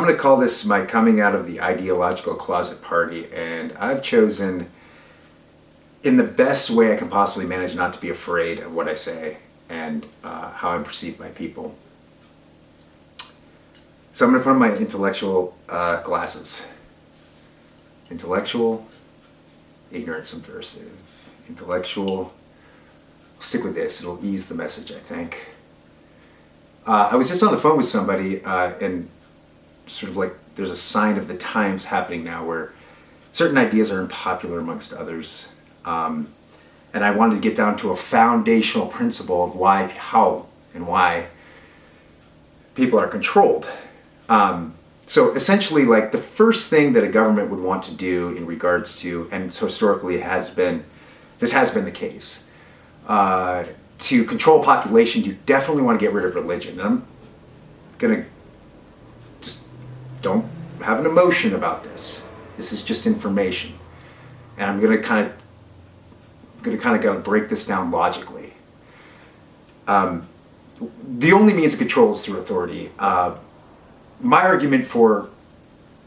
I'm going to call this my coming out of the ideological closet party, and I've chosen, in the best way I can possibly manage, not to be afraid of what I say and how I'm perceived by people. So I'm going to put on my intellectual glasses. Intellectual, ignorant, subversive. Intellectual. I'll stick with this. It'll ease the message, I think. I was just on the phone with somebody, and sort of like there's a sign of the times happening now where certain ideas are unpopular amongst others. And I wanted to get down to a foundational principle of why, how, and why people are controlled. So essentially, like, the first thing that a government would want to do in regards to, and so historically this has been the case, to control population, you definitely want to get rid of religion. And I'm gonna just don't have an emotion about this. This is just information, and I'm gonna kind of break this down logically. The only means of control is through authority. My argument for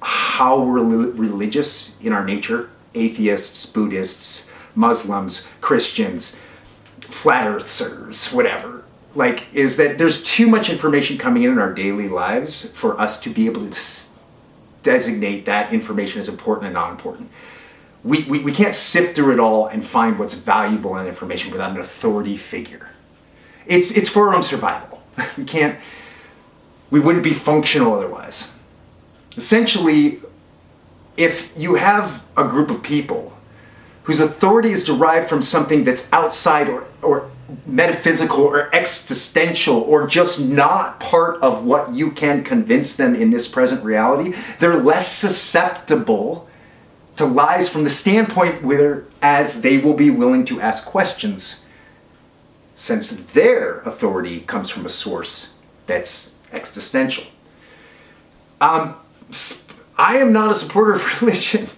how we're religious in our nature, atheists, Buddhists, Muslims, Christians, flat earthers, whatever, like, is that there's too much information coming in our daily lives for us to be able to designate that information as important and not important. We can't sift through it all and find what's valuable in information without an authority figure. It's for our own survival. We wouldn't be functional otherwise. Essentially, if you have a group of people whose authority is derived from something that's outside or metaphysical or existential or just not part of what you can convince them in this present reality, they're less susceptible to lies from the standpoint whereas they will be willing to ask questions, since their authority comes from a source that's existential. I am not a supporter of religion.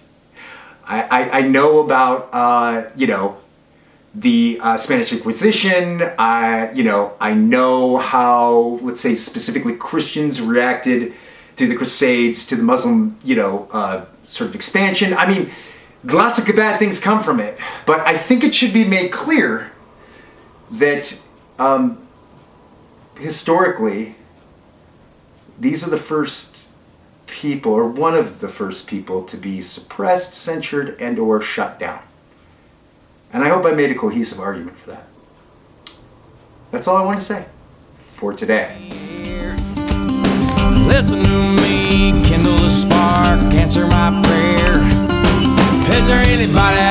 I know about the Spanish Inquisition. I know how, let's say, specifically Christians reacted to the Crusades, to the Muslim sort of expansion. I mean, lots of bad things come from it, but I think it should be made clear that historically, these are the first people, or one of the first people, to be suppressed, censored, and or shut down. And I hope I made a cohesive argument for that. That's all I want to say for today. Listen to me, kindle a spark, answer my prayer. Is there anybody